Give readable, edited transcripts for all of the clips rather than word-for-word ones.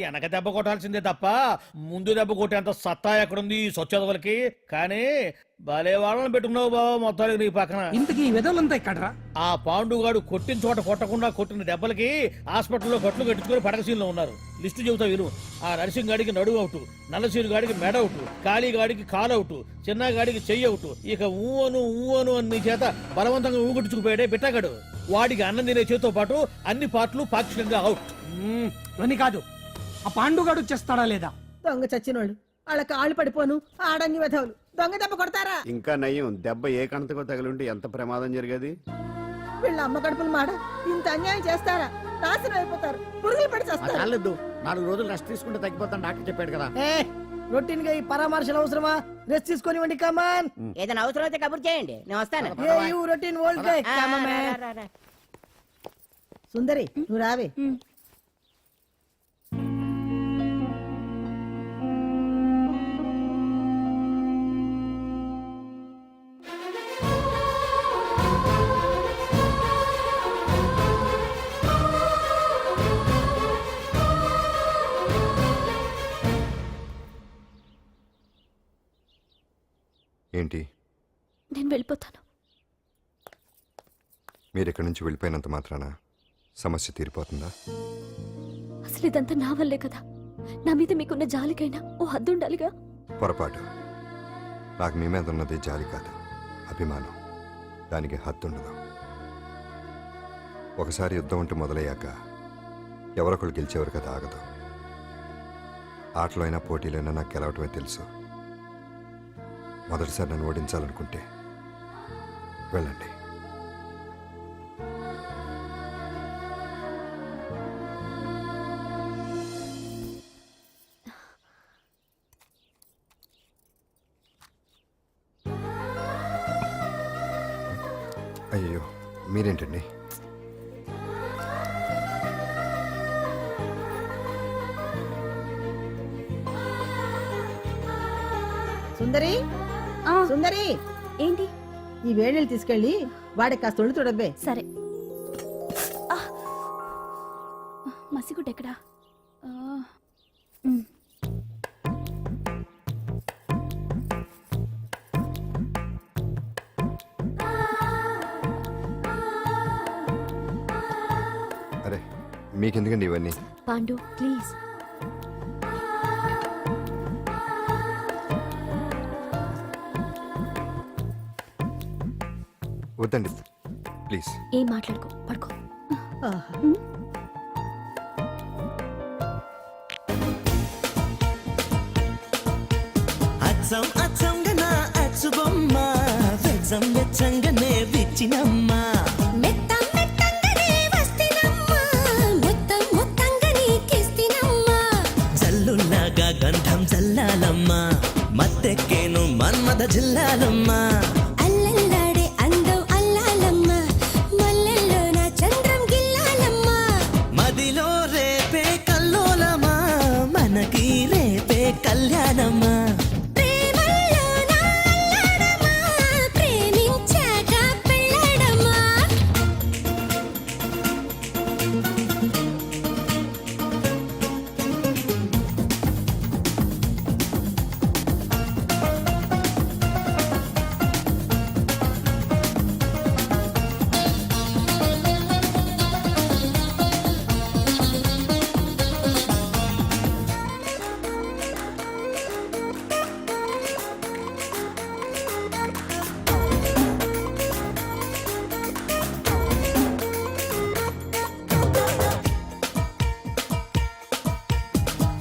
వెనక దెబ్బ కొట్టాల్సిందే తప్ప ముందు దెబ్బ కొట్టేంత సత్తా ఎక్కడుంది సొచ్చదవలకి. కానీ భలే వాళ్ళని పెట్టుకున్నావు బాబా మొత్తానికి నీ పక్కన. ఇంతకీ ఈ విధవులంతా ఇక్కడరా? ఆ పాండుగాడు కొట్టిన చోట కొట్టకుండా కొట్టిన దెబ్బలకి హాస్పిటల్లో కట్లు కట్టించుకుని పడకసీన్లో ఉన్నారు. లిస్టు చెబుతా విను. ఆ నరసింగ్ గాడికి నడువు అవుట్, నల్లసీరు గాడికి మెడ అవుట్, కాళీ గాడికి కాల్ అవుట్, చిన్న గాడికి చెయ్యి అవుట్. ఇక ఊవను అని నీ చేత బలవంతంగా ఊగొట్టుకుపోయాడే బిట్టగాడు. వాడికి అన్నం తినే చేతితో పాటు అన్ని పార్ట్లు పాక్షికంగా అవుట్. అని కాదు, ఆ పాండుగాడు వచ్చేస్తాడా లేదా? దొంగ చచ్చినోళ్ళు వాళ్ళ కాళ్ళు పడిపోను ఆడంగి వెధవులు దొంగ దెబ్బ కొడతారా? ఇంకా నయ్యం, దెబ్బ ఏ కణతకో తగిలింటే ఎంత ప్రమాదం జరిగేది. వీళ్ళ అమ్మ కడుపులు మాడ ఇంత అన్యాయం చేస్తారా? నాశనం అయిపోతారు, పురుగులు పడి చేస్తారు. 4 రోజులు రెస్ట్ తీసుకుంటే తగ్గిపోతాను డాక్టర్ చెప్పాడు కదా. రొటీన్ గా ఈ పరామర్శలు అవసరమా? రెస్ట్ తీసుకొని కమాన్. ఏదైనా అవసరం అయితే కబుర్ చేయండి, నేను వస్తాను. Routine old guy. సుందరి నువ్వు రావే. ఏంటి? నేను వెళ్ళిపోతాను. మీరు ఇక్కడి నుంచి వెళ్ళిపోయినంత మాత్రాన సమస్య తీరిపోతుందా? అసలు ఇదంతా నా వల్లే కదా. నా మీద మీకున్న జాలికైనా ఓ హద్దు ఉండాలిగా. పొరపాటు. నాకు మీ మీద ఉన్నది జాలి కాదు, అభిమానం. దానికి హద్దు ఉండదు. ఒకసారి యుద్ధం అంటూ మొదలయ్యాక ఎవరొకరు గెలిచేవారు కదా ఆగదు. ఆటలో అయినా పోటీలైనా నాకు గెలవటమే తెలుసు. మొదటిసారి నన్ను ఓడించాలనుకుంటే వెళ్ళండి. అయ్యో మీరేంటండి? సుందరి సుందరి, ఏంటి? ఈ వేణీళ్ళు తీసుకెళ్ళి వాడికి కాస్త ఒళ్ళు తొడబ్బే. సరే. మసిగుడ్డ ఎక్కడా? అరే మీకెందుకండి ఇవన్నీ? పాండు ప్లీజ్. వద్దండి ప్లీజ్. ఏం మాట్లాడుకో, పడుకో. అచ్చం అచ్చంగా నా అచ్చు బొమ్మ వెచ్చం వెచ్చంగానే విచ్చినమ్మ మెత్తం మెత్తంగానే వస్తినమ్మ మొత్తం మొత్తంగానే కిస్తినమ్మ జల్లులాగా గంధం జల్లాలమ్మ మత్తెక్కేను మన్మద జిల్లాలమ్మ అల్లల్లాడే అందం అల్లాలమ్మ మల్లెల్లో నా చంద్రం గిల్లాలమ్మ మదిలో రేపే కల్లోలమా మనకి రేపే కళ్యాణమా ప్రేమల్లో నా అల్లాడమా ప్రేమించాక పెళ్ళాడమా.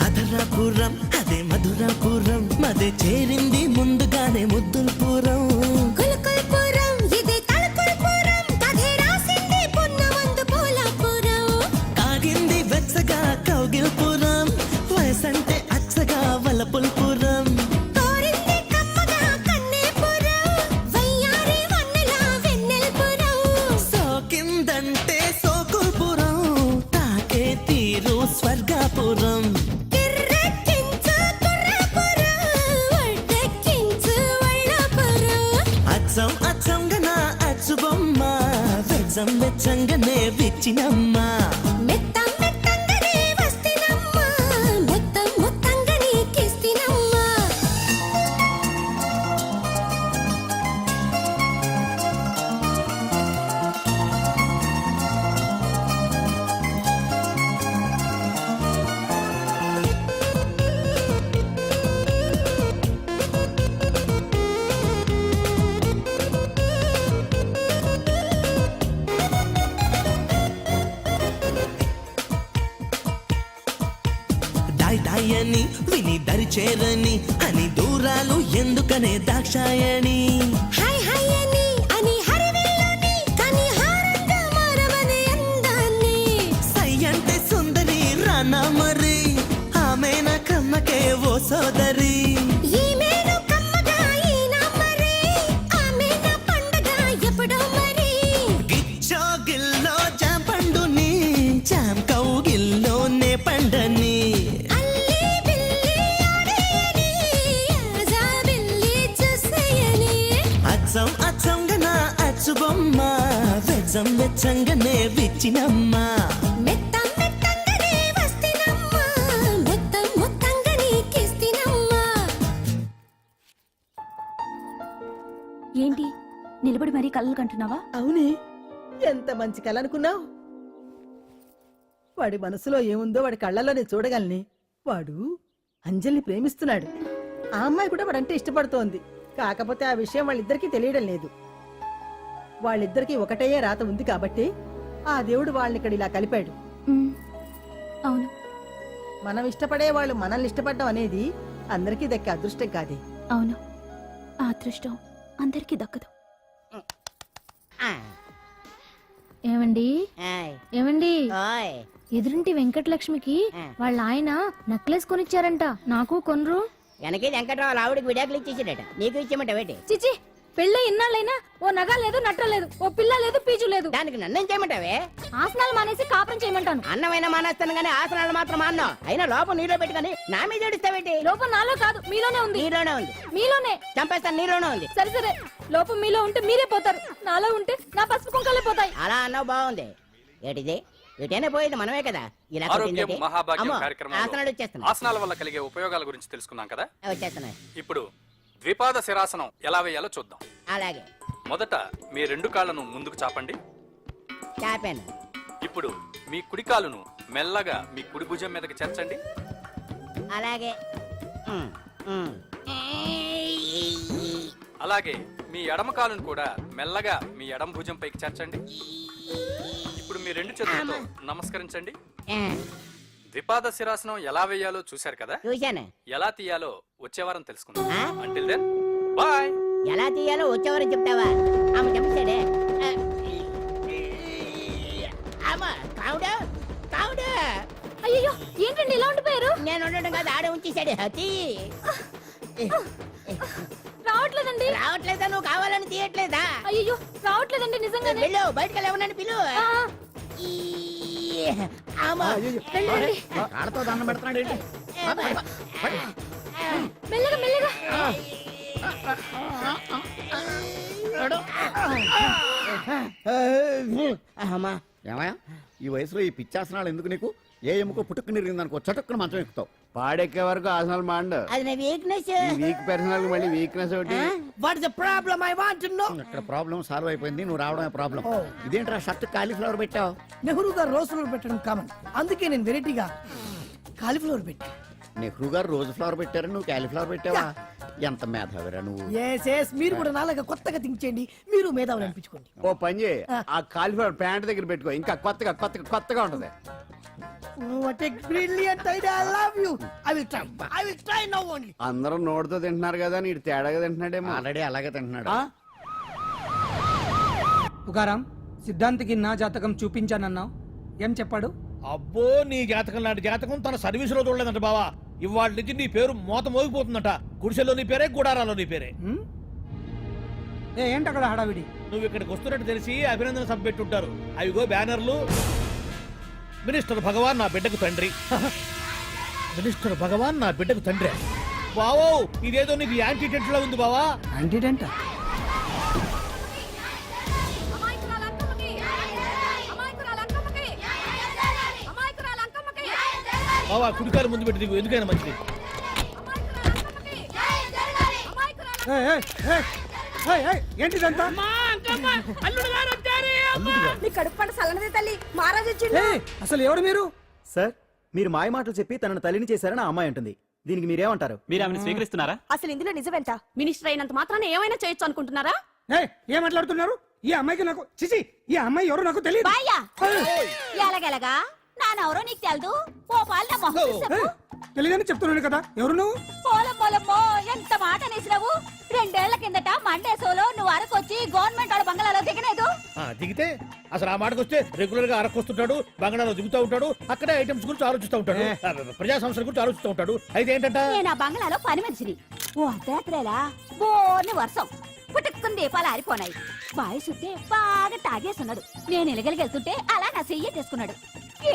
అధరాపురం అదే మధురాపురం మదే చేరింది ముందుగానే ముద్దులపురం కులుకుల్పురం ఇదే తలుకుల్పురం కథే రాసింది పున్నమందు పూలపురం. కాగింది వెచ్చగా కౌగిల్పురం వయసంటే అచ్చగా వలపుల్పురం కోరింది కమ్మగా కన్నేపురం వయ్యారి వన్నెల వెన్నెల్పురం. సోకిందంటే సోకుల్పురం తాకే తీరు స్వర్గాపురం కిర్రెక్కించు కుర్రపురం వడ్డెక్కించు వళ్ళపురం. అచ్చం అచ్చంగా నా అచ్చు బొమ్మ వెచ్చం వెచ్చంగానే విచ్చినమ్మ మెత్తం మెత్తంగానే వస్తినమ్మ అని విని దరిచేరని అని దూరాలు ఎందుకనే దాక్షాయణి హై హై అని అని హరివేలని కని హారంగా మారవనే అందాన్ని సై అంటే సుందరి రానా మరి ఆమె నా కమ్మకే ఓ సోదరి గిచ్చో గిల్లో జాం పండుని జాం కౌగిల్లోనే పండని అచ్చం అచ్చంగా నా అచ్చు బొమ్మ వెచ్చం వెచ్చంగానే విచ్చినమ్మ ఏంటి నిలబడి మరీ కళ్ళు కంటున్నావా? అవునే, ఎంత మంచి కళ అనుకున్నావు. వాడి మనసులో ఏముందో వాడి కళ్ళలోనే చూడగలని. వాడు అంజలిని ప్రేమిస్తున్నాడు. ఆ అమ్మాయి కూడా వాడంటే ఇష్టపడుతోంది. కాకపోతే ఆ విషయం వాళ్ళిద్దరికీ తెలియడం లేదు. వాళ్ళిద్దరికీ ఒకటయ్యే రాత ఉంది కాబట్టి ఆ దేవుడు వాళ్ళని ఇక్కడ ఇలా కలిపాడు. ఉమ్, అవును. మనం ఇష్టపడే వాళ్ళు మనల్ని ఇష్టపడడం అనేది అందరికీ దక్కే అదృష్టం కాదే. అవును, ఆ అదృష్టం అందరికీ దక్కదు. ఏమండి ఆయ్. ఏమండి ఓయ్. ఎదురింటి వెంకటలక్ష్మికి వాళ్ళ ఆయన నెక్లెస్ కొనిచ్చారంట, నాకు కొనరు. వెనకే వెంకట్రావు ఆవిడకి విడాకులు ఇచ్చేసాడట, నీకు ఇచ్చేమంట వేటి? చిచి, పెళ్ళి ఇన్నాళ్ళైనా ఓ నగ లేదు, నట్ట లేదు, ఓ పిల్ల లేదు, పీచు లేదు. దానికి నన్నేం చేయమంటావే? ఆసనాలు మానేసి కాపురం చేయమంటాను. అన్నమైనా మానేస్తాను గానీ ఆసనాలు మాత్రం మాన్నో. అయినా లోపం నీలో పెట్టుకొని నా మీద ఏడుస్తావేటి? లోపం నాలో కాదు, మీలోనే ఉంది. నీలోనే ఉంది. మీలోనే. చంపేస్తాను, నీలోనే ఉంది. సరే సరే, లోపం మీలో ఉంటే మీరే పోతారు, నాలో ఉంటే నా పసుపు కుంకాలే పోతాయి. అలా అన్నావు, బాగుంది. ఏటిది? ఎటైనా పోయేది మనమే కదా. ఇలా ఆరోగ్యం కొట్టిందేటి? మహాభాగ్యం అమ్మో, కార్యక్రమంలో ఆసనాలు వచ్చేస్తున్నాయి. ఆసనాల వల్ల కలిగే ఉపయోగాల గురించి తెలుసుకున్నాం కదా. వచ్చేస్తున్నాయి. ఇప్పుడు ద్విపాద శిరాసనం ఎలా వేయాలో చూద్దాం. అలాగే మొదట మీ రెండు కాళ్ళను ముందుకు చాపండి. చాపాను. ఇప్పుడు మీ కుడి కాలును మెల్లగా మీ కుడి భుజం మీదకి చేర్చండి. అలాగే. ఉమ్, ఉమ్. అలాగే మీ ఎడమ కాలును కూడా మెల్లగా మీ ఎడమ భుజం పైకి చేర్చండి. ఇప్పుడు మీ రెండు చేతులతో నమస్కరించండి. ఆ, ద్విపాద శిరాసనం ఎలా వేయాలో చూశారు కదా. చూశాను. ఎలా తీయాలో వచ్చే వారం తెలుసుకుందాం. ఆ? Until then bye. ఎలా తీయాలో వచ్చేవారు చెప్తావా? ఆమె చెప్పాడే. అమ్మా, కావుడా కావుడా. అయ్యో, ఏంటండి ఇలా ఉండిపోయారు? నేను ఉండడం కాదు, ఆడే ఉంచేశాడు. హతి రావట్లేదండి. రావట్లేదా? నువ్వు కావాలని తీయట్లేదా? అయ్యో, రావట్లేదండి నిజంగానే. వెళ్ళు, బయటకు వెళ్ళవనండి, పిలు. ఆ, వెళ్ళండి. కాళ్ళతో దండం పెడుతున్నాడు ఏంటి? మెల్లగా మెల్లగా. అమ్మా, ఏమయ్యా, ఈ వయసులో ఈ పిచ్చాసనాలు ఎందుకు నీకు? ఏ ఎముకో పుట్టుకు నిరిగిందనుకో చటుక్కున మంచం ఎక్కుతావు. పాడెక్కే వరకు ఆసనాలు మాండు. అది నా వీక్నెస్. వీక్ పర్సనల్ మళ్ళీ వీక్నెస్ ఒకటి. What is the problem? I want to know. ఇక్కడ ప్రాబ్లం సాల్వ్ అయిపోయింది, నువ్వు రావడమే ప్రాబ్లం. ఇదేంట్రా షర్ట్ కాలీఫ్లవర్ పెట్టావు? నెహ్రూ గారు రోజ్ ఫ్లవర్ పెట్టడం కామన్, అందుకే నేను వెరైటీగా కాలీఫ్లవర్ పెట్టా. నెహ్రూ గారు రోజు ఫ్లవర్ పెట్టారు, నువ్వు కాలీఫ్లవర్ పెట్టావా? ఎంత మేధావిరా నువ్వు. ఎస్ మీరు కూడా నాలాగా కొత్తగా థింక్ చేయండి, మీరు మేధావులు అనిపించుకోండి. ఓ పని చేయి, ఆ కాలిఫ్లవర్ ప్యాంట్ దగ్గర పెట్టుకో, ఇంకా కొత్తగా ఉంటది. What a brilliant idea, I love you. I will try now only. అందరూ నోటితో తింటున్నారు కదా, నీడు తేడాగా తింటున్నాడేమో. ఆల్రెడీ అలాగే తింటున్నాడు. పుకారం, సిద్ధాంతికి నా జాతకం చూపించానన్నావు, ఏం చెప్పాడు? అబ్బో, నీ జాతకం లాంటి జాతకం తన సర్వీసులో చూడలేదంట బావా. ఇవాళ నుంచి నీ పేరు మోత మోగిపోతుందట. గుడిసెలో నీ పేరే, గుడారాలో నీ పేరే. ఏంటి అక్కడ హడావిడి? నువ్వు ఇక్కడికి వస్తున్నట్టు తెలిసి అభినందన సభ పెట్టుంటారు. అవిగో బ్యానర్లు. మినిస్టర్ భగవాన్ నా బిడ్డకు తండ్రి. మినిస్టర్ భగవాన్ నా బిడ్డకు తండ్రి. బావో, ఇదేదో నీకు యాంటీటెంట్ లా ఉంది బావా. యాంటీడెంట్? బావా, కుడికారు ముందు పెట్టి దిగు, ఎందుకైనా మంచిది. ఏంటిదంతా? అసలు ఎవరు మీరు? సార్, మీరు మాయ మాటలు చెప్పి తనను తల్లిని చేశారని ఆ అమ్మాయి అంటుంది. దీనికి మీరేమంటారు? మీరు ఆమెను స్వీకరిస్తున్నారా? అసలు ఇందులో నిజమేంట? మినిస్టర్ అయినంత మాత్రాన ఏమైనా చేయొచ్చు అనుకుంటున్నారా? ఏం మాట్లాడుతున్నారు? ఈ అమ్మాయికి నాకు చిచి, ఈ అమ్మాయి ఎవరు నాకు తెలియదు. ఎలాగెలగా నానెవరో నీకు తెలదు. ఓ పాలు నా మొహం చూసి చెప్పు. తెలియదని చెప్తున్నాను కదా. ఎవరు నువ్వు? పోలమ్మో ఎంత మాట అనేసినావు. 2 ఏళ్ల కిందట మండే సోలో నువ్వు అరకొచ్చి గవర్నమెంట్ వాళ్ళ బంగ్లాలో దిగలేదు. దిగితే అసలు ఆ మాటకు వస్తే రెగ్యులర్ గా అరకొస్తుంటాడు, బంగాళాలో దిగుతూ ఉంటాడు, అక్కడే ఐటమ్స్ గురించి ఆలోచిస్తూ ఉంటాడు, ప్రజా సంస్థల గురించి ఆలోచిస్తూ ఉంటాడు. అయితే ఏంటంట, నేను ఆ బంగ్లాలో పని మనిషిని. ఓ అర్ధరాత్రేలా బోర్ని వర్షం పుట్టుకుని దీపాలు ఆరిపోనాయి. బాయ్ సుత్తే బాగా తాగేస్తున్నాడు. నేను ఎలగలిగెళ్తుంటే అలా నా చెయ్యి తీసుకున్నాడు.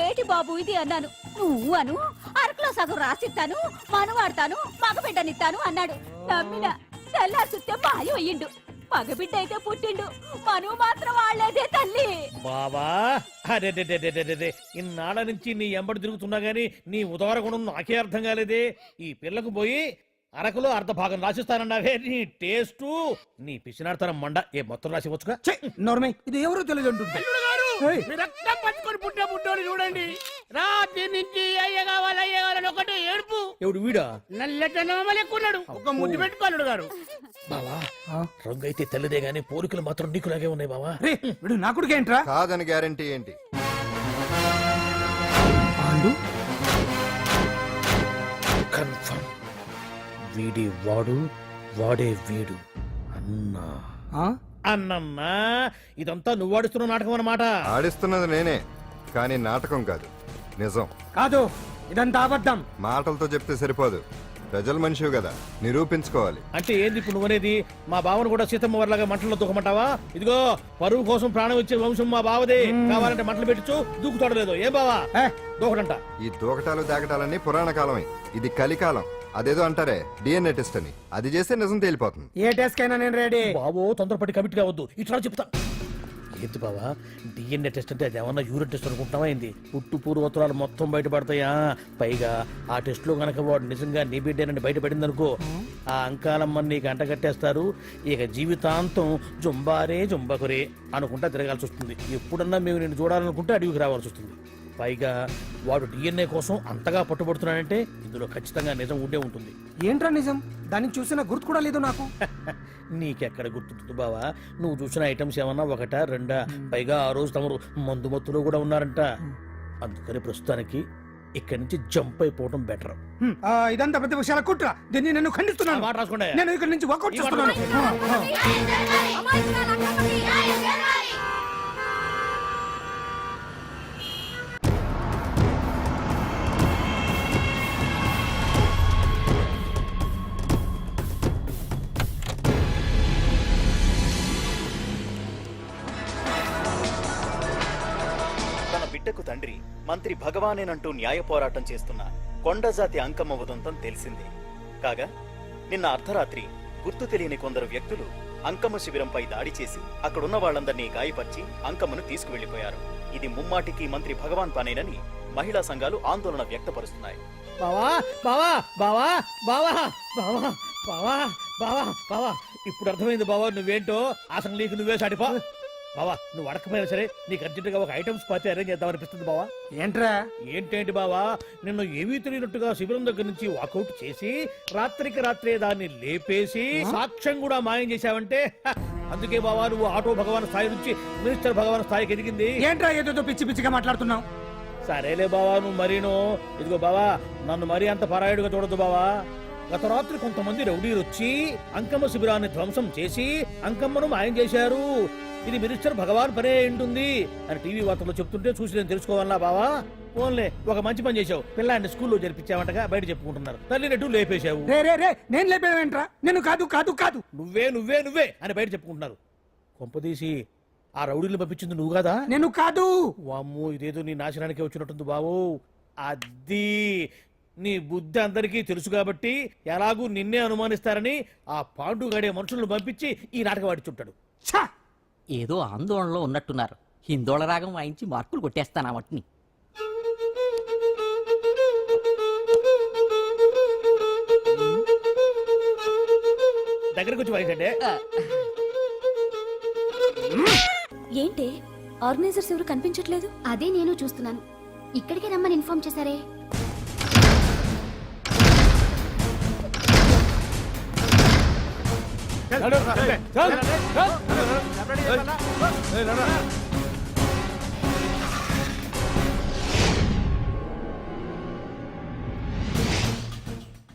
ఏటి బాబు ఇది అన్నాను. నువ్వు అను అరకులో సగం రాసిస్తాను, మనువాడతాను, మగబిడ్డనిస్తాను అన్నాడు. నమ్మిన తెల్లారి సుత్తే మాయం అయ్యిండు. మగబిడ్డ అయితే పుట్టిండు, మనువు మాత్రం వాళ్ళేదే తల్లి. బావా అరే ఇన్నాళ్ళ నుంచి నీ ఎంబడి తిరుగుతున్నా గానీ నీ ఉదార గుణం నాకే అర్థం కాలేదే. ఈ పిల్లకు పోయి అరకులో అర్ధ భాగం రాసిస్తానన్నావే, నీ టేస్టు నీ పిచ్చినాడతనం మండ. ఏ మొత్తం రాసి వచ్చుగా. నోర్మై, ఇది ఎవరో తెలియదు అంటుంది. రక్తం పట్టుకొని పుట్టే పుట్టోడు చూడండి. రాత్రి నుంచి అయ్య కావాలని ఒకటే ఏడుపు. ఎవడు వీడా? నల్లెట్టుకున్నాడు. ఒక ముద్దు పెట్టుకోలేడు గారు. బావా రంగు అయితే తెల్లదే గానీ పోలికలు మాత్రం నీకులాగే ఉన్నాయి బావా. రే వీడు నా కొడుకేంట్రా? కాదని గ్యారంటీ ఏంటి? పాండు కన్ఫర్మ్ వీడి వాడు, వాడే వీడు. అన్నా అన్నన్నా ఇదంతా నువ్వు ఆడిస్తున్న నాటకం అన్నమాట. ఆడిస్తున్నది నేనే, కానీ నాటకం కాదు, నిజం. కాదు, ఇదంతా అబద్ధం. మాటలతో చెప్తే సరిపోదు, ప్రజల మనిషివి కదా, నిరూపించుకోవాలి. అంటే ఏంది ఇప్పుడు నువ్వనేది? మా బావను కూడా సీతమ్మ వారిలాగా మంటల్లో దూకమంటావా? ఇదిగో పరువు కోసం ప్రాణం ఇచ్చే వంశం మా బావదే. కావాలంటే మంటలు పెట్టచ్చు, దూకుతాడలేదు. ఏం బావా దూకడంట? ఈ దూకటాలు దాకటాలన్నీ పురాణ కాలమే, ఇది కలికాలం. అదేదో అంటారే డిఎన్ఏ టెస్ట్ అని, అది చేస్తే నిజం తేలిపోతుంది. ఏ టెస్ట్ కైనా నేను రెడీ. బావో తొందరపడి కమిట్ కావద్దు, ఇట్లా చెప్తా. ఏంటి బావా డిఎన్ఏ టెస్ట్ అంటే అది ఏమన్నా యూరిన్ టెస్ట్ అనుకుంటున్నావా ఏంది? పుట్టు పూర్వోత్తరాలు మొత్తం బయటపడతాయా? పైగా ఆ టెస్ట్ లో గనక వాడు నిజంగా నీ బిడ్డేనని బయటపడింది అనుకో, ఆ అంకాలమ్మని నీకు అంటగట్టేస్తారు. ఇక జీవితాంతం జుంబారే జుంబకురే అనుకుంటా తిరగాల్సి వస్తుంది. ఎప్పుడన్నా మేము నేను చూడాలనుకుంటే అడవికి రావాల్సి వస్తుంది. పైగా వాడు డిఎన్ఏ కోసం అంతగా పట్టుబడుతున్నాడంటే ఇందులో ఖచ్చితంగా నిజం ఉండే ఉంటుంది. ఏంట్రా నిజం? దాన్ని చూసిన గుర్తు కూడా లేదు నాకు. నీకెక్కడ గుర్తుంటుంది బావా? నువ్వు చూసిన ఐటమ్స్ ఏమన్నా ఒకటా రెండా? పైగా ఆ రోజు తమరు మందు మత్తులో కూడా ఉన్నారంట. అందుకని ప్రస్తుతానికి ఇక్కడి నుంచి జంప్ అయిపోవడం బెటర్. ఇదంతా పెద్ద విషయాల కుట్ర. దీన్ని నేను ఖండిస్తున్నాను. మాట రాసుకోండి. నేను ఇక్కడి నుంచి వాకౌట్ చేస్తున్నాను. బిడ్డకు తండ్రి మంత్రి భగవానేనంటూ న్యాయ పోరాటం చేస్తున్న కొండజాతి అంకమ్మ ఉదంతం తెలిసిందే. కాగా నిన్న అర్ధరాత్రి గుర్తు తెలియని కొందరు వ్యక్తులు అంకమ్మ శిబిరంపై దాడి చేసి అక్కడున్న వాళ్ళందరినీ గాయపరిచి అంకమ్మను తీసుకువెళ్లిపోయారు. ఇది ముమ్మాటికి మంత్రి భగవాన్ పనేనని మహిళా సంఘాలు ఆందోళన వ్యక్తపరుస్తున్నాయి. బావా బావా బావా బావా బావా బావా బావా బావా ఇప్పుడు అర్థమైంది బావా నువ్వేంటో. అసలు నీకు నువ్వే సాటిపో బావా. నువ్వు అడకపోయినా సరే నీకు అర్జెంటుగా ఒక ఐటమ్స్ పార్టీ అరేంజ్ చేద్దాం అనిపిస్తుంది బావా. ఏంట్రా? ఏంటేంటి బావా, నిన్ను ఏమీ తెలియనట్టుగా శిబిరం దగ్గర నుంచి వాకౌట్ చేసి రాత్రికి రాత్రే దాన్ని లేపేసి సాక్ష్యం కూడా మాయం చేశావంటే అందుకే బావా నువ్వు ఆటో భగవాన్ స్థాయి నుంచి మినిస్టర్ భగవాన్ స్థాయికి ఎదిగింది. ఏంట్రా ఏదో పిచ్చి పిచ్చిగా మాట్లాడుతున్నావు? సరేలే బావా నువ్వు మరీను. ఇదిగో బావా నన్ను మరీ అంత పరాయుడుగా చూడద్దు బావా. గత రాత్రి కొంతమంది రౌడీలు వచ్చి అంకమ్మ శిబిరాన్ని ధ్వంసం చేసి అంకమ్మను మాయం చేశారు. ఇది మినిస్టర్ భగవాన్ పనే ఉంటుంది అని టీవీ వార్తల్లో చెప్తుంటే చూసి నేను తెలుసుకోవాలా బావా. ఓన్లే ఒక మంచి పని చేశావు, పిల్లాన్ని స్కూల్లో జరిపించావంటగా బయట చెప్పుకుంటున్నారు. తల్లినట్టు లేపేశావు. నేను లేపేవేంట్రా? నేను కాదు కాదు కాదు నువ్వే నువ్వే నువ్వే అని బయట చెప్పుకుంటున్నారు. కొంపదీసి ఆ రౌడీలు పంపించింది నువ్వు కదా? నేను కాదు. వామ్మో ఇదేదో నీ నాశనానికి వచ్చినట్టుంది బావు. అది నీ బుద్ధి అందరికీ తెలుసు కాబట్టి ఎలాగూ నిన్నే అనుమానిస్తారని ఆ పాండుగాడే మనుషులను పంపించి ఈ నాటకం ఆడిచుంటాడు. ఏదో ఆందోళనలో ఉన్నట్టున్నారు. హిందోళ రాగం వాయించి మార్కులు కొట్టేస్తాను వాటిని. దగ్గరకు వచ్చి వాయించండి. ఏంటి ఆర్గనైజర్స్ ఎవరు కనిపించట్లేదు? అదే నేను చూస్తున్నాను. ఇక్కడికే రమ్మని ఇన్ఫార్మ్ చేశారే. చల్